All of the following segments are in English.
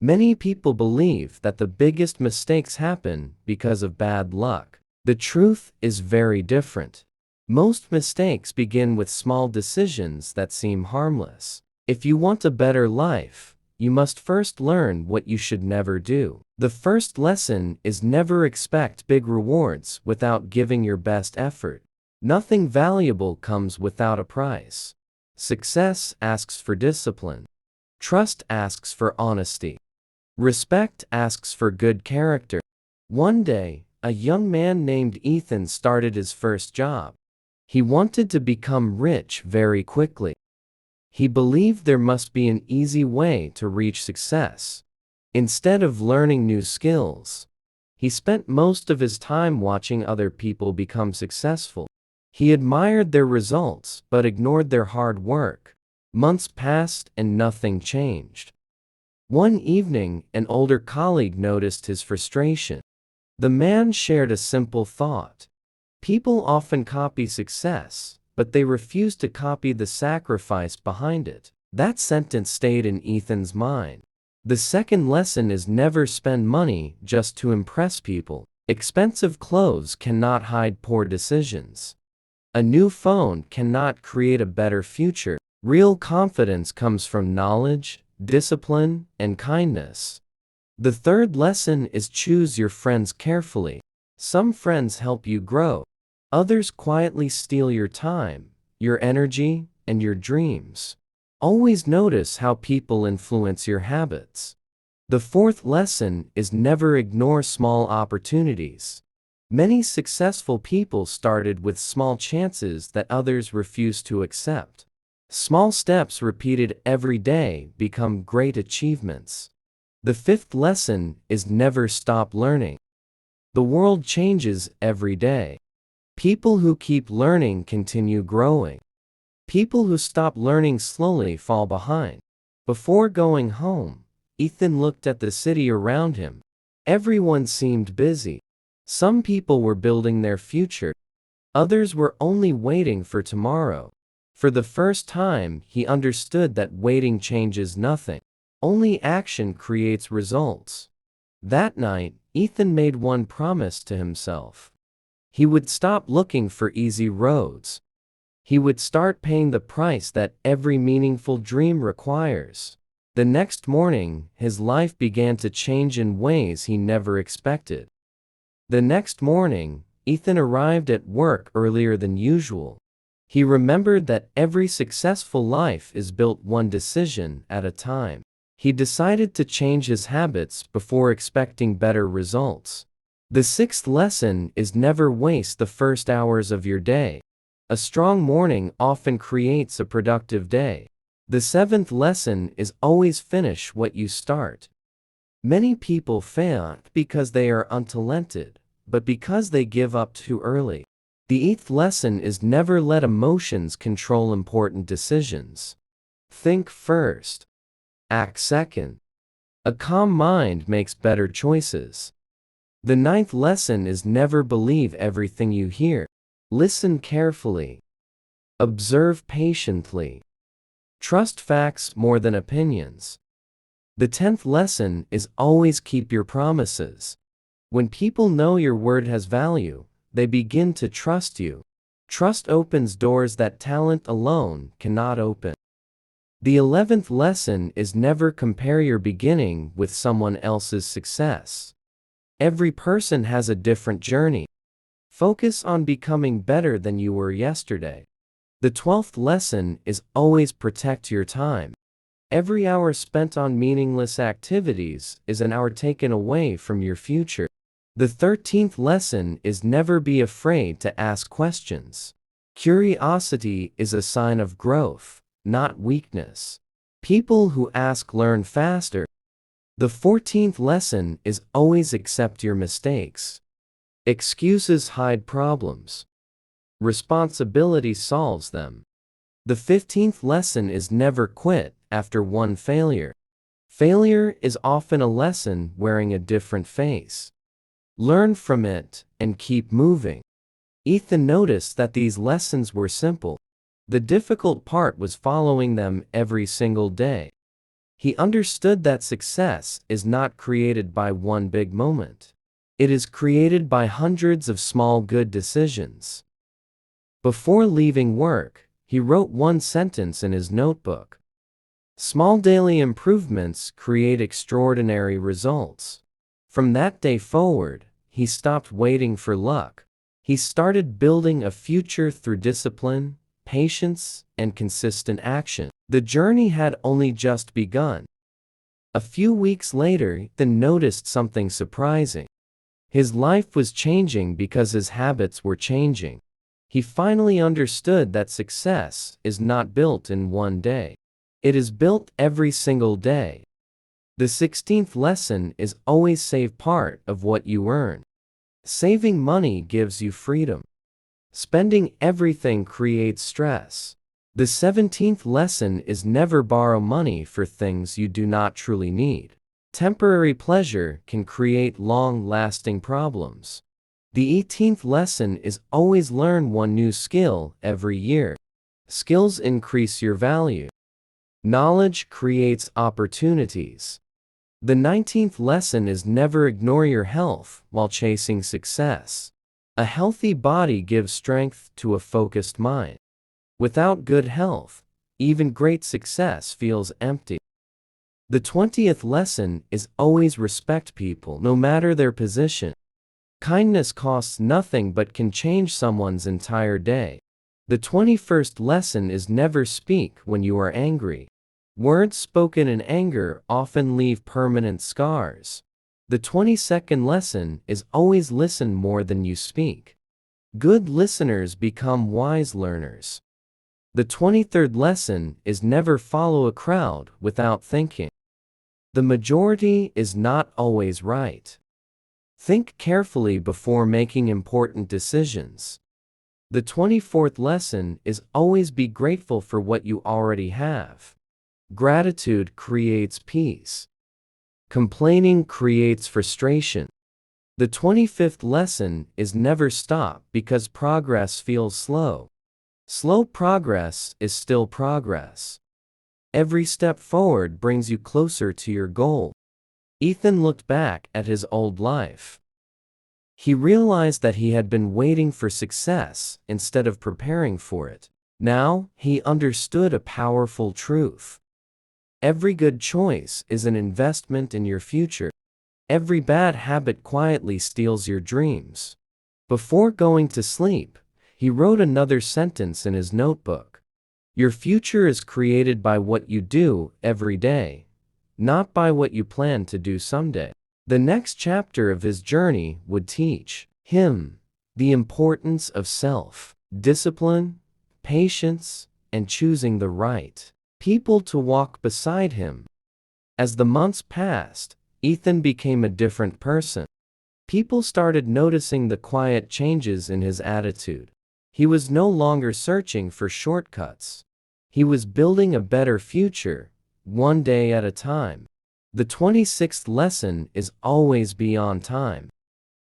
Many people believe that the biggest mistakes happen because of bad luck. The truth is very different. Most mistakes begin with small decisions that seem harmless. If you want a better life, you must first learn what you should never do. The first lesson is never expect big rewards without giving your best effort. Nothing valuable comes without a price. Success asks for discipline. Trust asks for honesty. Respect asks for good character. One day, a young man named Ethan started his first job. He wanted to become rich very quickly. He believed there must be an easy way to reach success. Instead of learning new skills, he spent most of his time watching other people become successful. He admired their results but ignored their hard work. Months passed and nothing changed. One evening, an older colleague noticed his frustration. The man shared a simple thought. People often copy success, but they refuse to copy the sacrifice behind it. That sentence stayed in Ethan's mind. The second lesson is never spend money just to impress people. Expensive clothes cannot hide poor decisions. A new phone cannot create a better future. Real confidence comes from knowledge, discipline, and kindness. The third lesson is choose your friends carefully. Some friends help you grow. Others quietly steal your time, your energy, and your dreams. Always notice how people influence your habits. The fourth lesson is never ignore small opportunities. Many successful people started with small chances that others refused to accept. Small steps repeated every day become great achievements. The fifth lesson is never stop learning. The world changes every day. People who keep learning continue growing. People who stop learning slowly fall behind. Before going home, Ethan looked at the city around him. Everyone seemed busy. Some people were building their future. Others were only waiting for tomorrow. For the first time, he understood that waiting changes nothing. Only action creates results. That night, Ethan made one promise to himself. He would stop looking for easy roads. He would start paying the price that every meaningful dream requires. The next morning, his life began to change in ways he never expected. The next morning, Ethan arrived at work earlier than usual. He remembered that every successful life is built one decision at a time. He decided to change his habits before expecting better results. The sixth lesson is never waste the first hours of your day. A strong morning often creates a productive day. The seventh lesson is always finish what you start. Many people fail not because they are untalented, but because they give up too early. The eighth lesson is never let emotions control important decisions. Think first. Act second. A calm mind makes better choices. The ninth lesson is never believe everything you hear. Listen carefully. Observe patiently. Trust facts more than opinions. The 10th lesson is always keep your promises. When people know your word has value, they begin to trust you. Trust opens doors that talent alone cannot open. The 11th lesson is never compare your beginning with someone else's success. Every person has a different journey. Focus on becoming better than you were yesterday. The 12th lesson is always protect your time. Every hour spent on meaningless activities is an hour taken away from your future. The 13th lesson is never be afraid to ask questions. Curiosity is a sign of growth, not weakness. People who ask learn faster. The 14th lesson is always accept your mistakes. Excuses hide problems. Responsibility solves them. The 15th lesson is never quit after one failure. Failure is often a lesson wearing a different face. Learn from it and keep moving. Ethan noticed that these lessons were simple. The difficult part was following them every single day. He understood that success is not created by one big moment. It is created by hundreds of small good decisions. Before leaving work, he wrote one sentence in his notebook. Small daily improvements create extraordinary results. From that day forward, he stopped waiting for luck. He started building a future through discipline, patience, and consistent action. The journey had only just begun. A few weeks later, Ethan noticed something surprising. His life was changing because his habits were changing. He finally understood that success is not built in one day. It is built every single day. The 16th lesson is always save part of what you earn. Saving money gives you freedom. Spending everything creates stress. The 17th lesson is never borrow money for things you do not truly need. Temporary pleasure can create long-lasting problems. The 18th lesson is always learn one new skill every year. Skills increase your value. Knowledge creates opportunities. The 19th lesson is never ignore your health while chasing success. A healthy body gives strength to a focused mind. Without good health, even great success feels empty. The 20th lesson is always respect people no matter their position. Kindness costs nothing but can change someone's entire day. The 21st lesson is never speak when you are angry. Words spoken in anger often leave permanent scars. The 22nd lesson is always listen more than you speak. Good listeners become wise learners. The 23rd lesson is never follow a crowd without thinking. The majority is not always right. Think carefully before making important decisions. The 24th lesson is always be grateful for what you already have. Gratitude creates peace. Complaining creates frustration. The 25th lesson is never stop because progress feels slow. Slow progress is still progress. Every step forward brings you closer to your goal. Ethan looked back at his old life. He realized that he had been waiting for success instead of preparing for it. Now, he understood a powerful truth. Every good choice is an investment in your future. Every bad habit quietly steals your dreams. Before going to sleep, he wrote another sentence in his notebook. Your future is created by what you do every day, not by what you plan to do someday. The next chapter of his journey would teach him the importance of self-discipline, patience, and choosing the right people to walk beside him. As the months passed, Ethan became a different person. People started noticing the quiet changes in his attitude. He was no longer searching for shortcuts. He was building a better future, one day at a time. The 26th lesson is always be on time.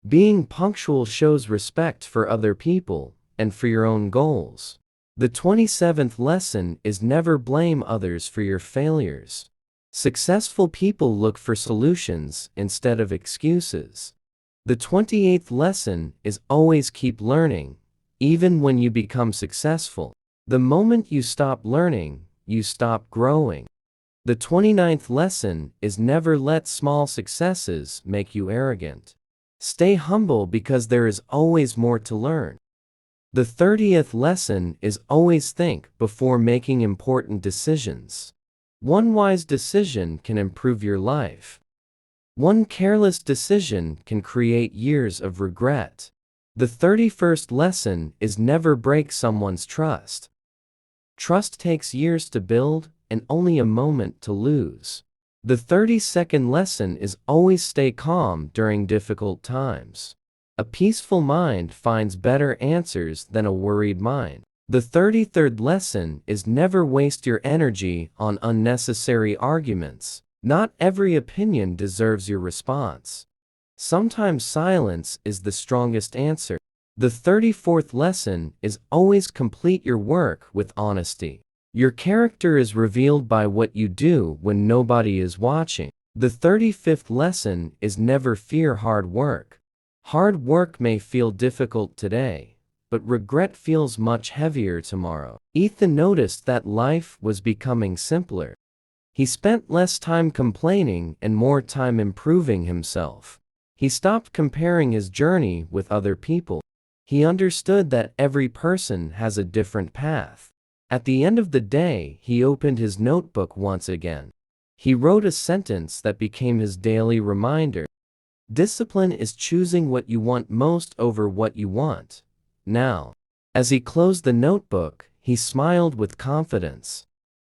Being punctual shows respect for other people and for your own goals. The 27th lesson is never blame others for your failures. Successful people look for solutions instead of excuses. The 28th lesson is always keep learning, even when you become successful. The moment you stop learning, you stop growing. The 29th lesson is never let small successes make you arrogant. Stay humble because there is always more to learn. The 30th lesson is always think before making important decisions. One wise decision can improve your life. One careless decision can create years of regret. The 31st lesson is never break someone's trust. Trust takes years to build and only a moment to lose. The 32nd lesson is always stay calm during difficult times. A peaceful mind finds better answers than a worried mind. The 33rd lesson is never waste your energy on unnecessary arguments. Not every opinion deserves your response. Sometimes silence is the strongest answer. The 34th lesson is always complete your work with honesty. Your character is revealed by what you do when nobody is watching. The 35th lesson is never fear hard work. Hard work may feel difficult today, but regret feels much heavier tomorrow. Ethan noticed that life was becoming simpler. He spent less time complaining and more time improving himself. He stopped comparing his journey with other people. He understood that every person has a different path. At the end of the day, he opened his notebook once again. He wrote a sentence that became his daily reminder. Discipline is choosing what you want most over what you want now. As he closed the notebook, he smiled with confidence.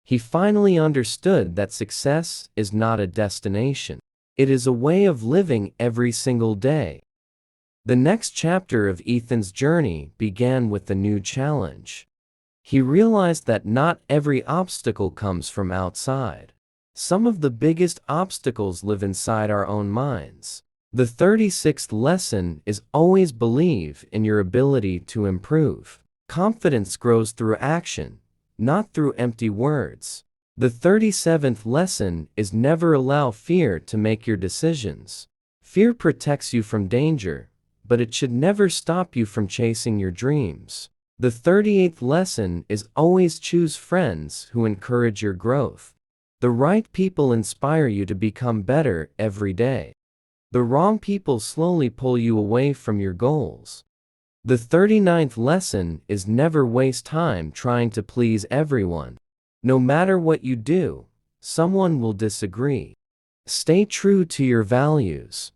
He finally understood that success is not a destination. It is a way of living every single day. The next chapter of Ethan's journey began with a new challenge. He realized that not every obstacle comes from outside. Some of the biggest obstacles live inside our own minds. The 36th lesson is always believe in your ability to improve. Confidence grows through action, not through empty words. The 37th lesson is never allow fear to make your decisions. Fear protects you from danger, but it should never stop you from chasing your dreams. The 38th lesson is always choose friends who encourage your growth. The right people inspire you to become better every day. The wrong people slowly pull you away from your goals. The 39th lesson is never waste time trying to please everyone. No matter what you do, someone will disagree. Stay true to your values.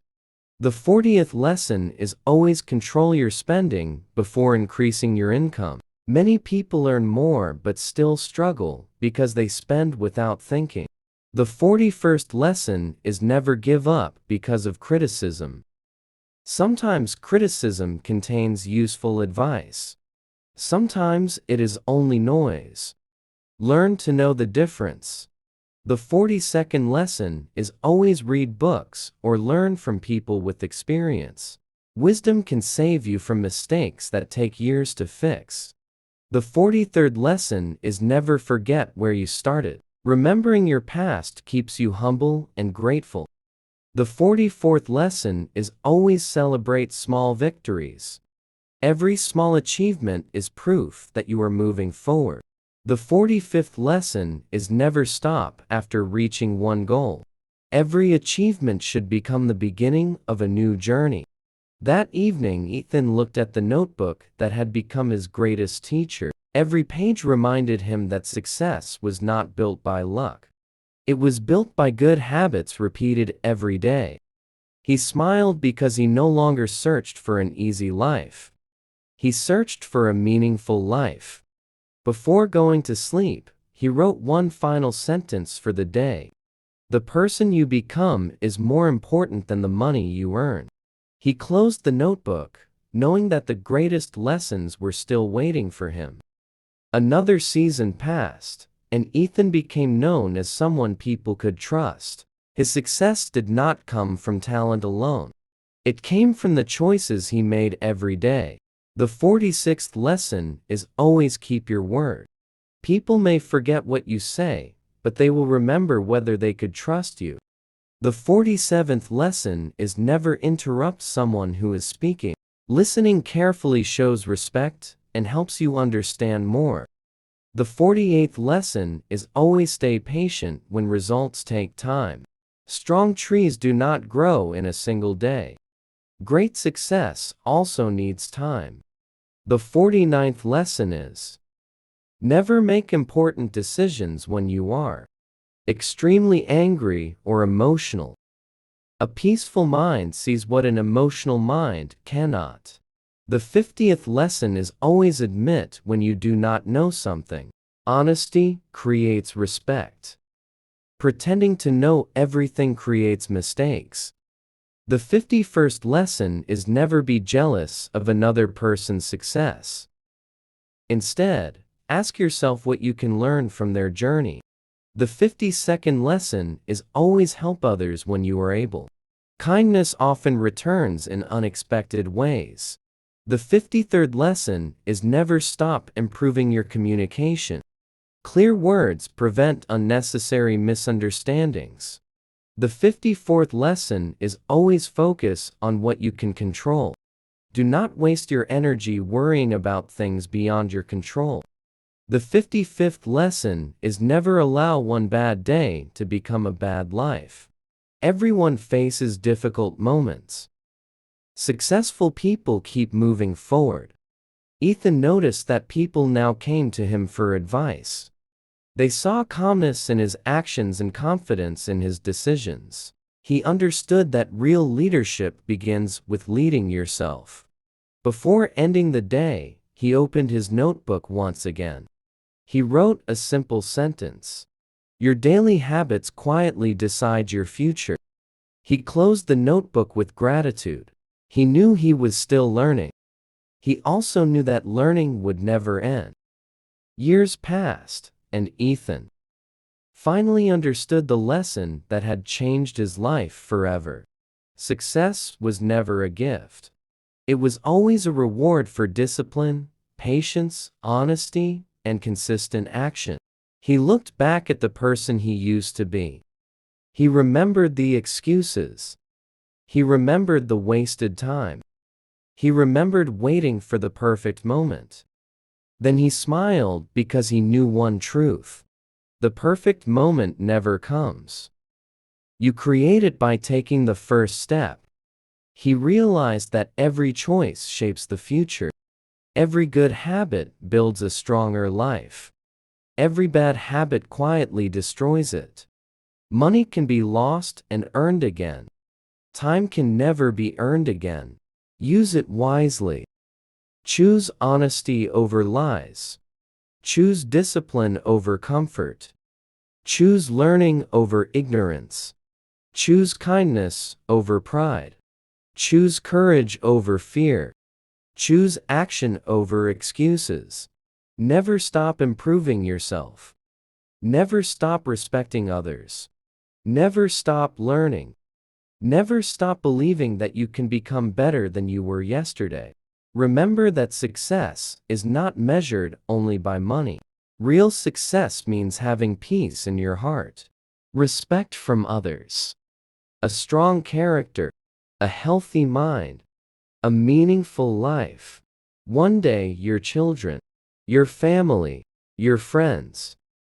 The 40th lesson is always control your spending before increasing your income. Many people earn more but still struggle because they spend without thinking. The 41st lesson is never give up because of criticism. Sometimes criticism contains useful advice. Sometimes it is only noise. Learn to know the difference. The 42nd lesson is always read books or learn from people with experience. Wisdom can save you from mistakes that take years to fix. The 43rd lesson is never forget where you started. Remembering your past keeps you humble and grateful. The 44th lesson is always celebrate small victories. Every small achievement is proof that you are moving forward. The 45th lesson is never stop after reaching one goal. Every achievement should become the beginning of a new journey. That evening, Ethan looked at the notebook that had become his greatest teacher. Every page reminded him that success was not built by luck. It was built by good habits repeated every day. He smiled because he no longer searched for an easy life. He searched for a meaningful life. Before going to sleep, he wrote one final sentence for the day. The person you become is more important than the money you earn. He closed the notebook, knowing that the greatest lessons were still waiting for him. Another season passed, and Ethan became known as someone people could trust. His success did not come from talent alone. It came from the choices he made every day. The 46th lesson is always keep your word. People may forget what you say, but they will remember whether they could trust you. The 47th lesson is never interrupt someone who is speaking. Listening carefully shows respect and helps you understand more. The 48th lesson is always stay patient when results take time. Strong trees do not grow in a single day. Great success also needs time. The 49th lesson is never make important decisions when you are extremely angry or emotional. A peaceful mind sees what an emotional mind cannot. The 50th lesson is always admit when you do not know something. Honesty creates respect. Pretending to know everything creates mistakes. The 51st lesson is never be jealous of another person's success. Instead, ask yourself what you can learn from their journey. The 52nd lesson is always help others when you are able. Kindness often returns in unexpected ways. The 53rd lesson is never stop improving your communication. Clear words prevent unnecessary misunderstandings. The 54th lesson is always focus on what you can control. Do not waste your energy worrying about things beyond your control. The 55th lesson is never allow one bad day to become a bad life. Everyone faces difficult moments. Successful people keep moving forward. Ethan noticed that people now came to him for advice. They saw calmness in his actions and confidence in his decisions. He understood that real leadership begins with leading yourself. Before ending the day, he opened his notebook once again. He wrote a simple sentence. Your daily habits quietly decide your future. He closed the notebook with gratitude. He knew he was still learning. He also knew that learning would never end. Years passed, and Ethan finally understood the lesson that had changed his life forever. Success was never a gift. It was always a reward for discipline, patience, honesty, and consistent action. He looked back at the person he used to be. He remembered the excuses. He remembered the wasted time. He remembered waiting for the perfect moment. Then he smiled because he knew one truth. The perfect moment never comes. You create it by taking the first step. He realized that every choice shapes the future. Every good habit builds a stronger life. Every bad habit quietly destroys it. Money can be lost and earned again. Time can never be earned again. Use it wisely. Choose honesty over lies. Choose discipline over comfort. Choose learning over ignorance. Choose kindness over pride. Choose courage over fear. Choose action over excuses. Never stop improving yourself. Never stop respecting others. Never stop learning. Never stop believing that you can become better than you were yesterday. Remember that success is not measured only by money. Real success means having peace in your heart, respect from others, a strong character, a healthy mind, a meaningful life. One day your children, your family, your friends,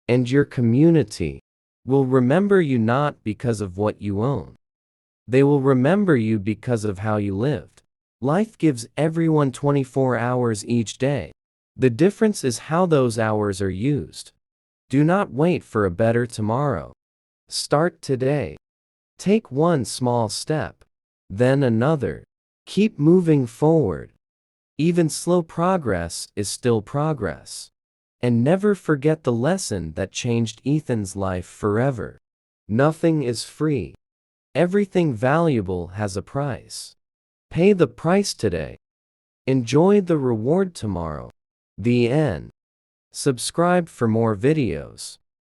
and your community will remember you not because of what you own. They will remember you because of how you lived. Life gives everyone 24 hours each day. The difference is how those hours are used. Do not wait for a better tomorrow. Start today. Take one small step, then another. Keep moving forward. Even slow progress is still progress. And never forget the lesson that changed Ethan's life forever. Nothing is free. Everything valuable has a price. Pay the price today. Enjoy the reward tomorrow. The end. Subscribe for more videos.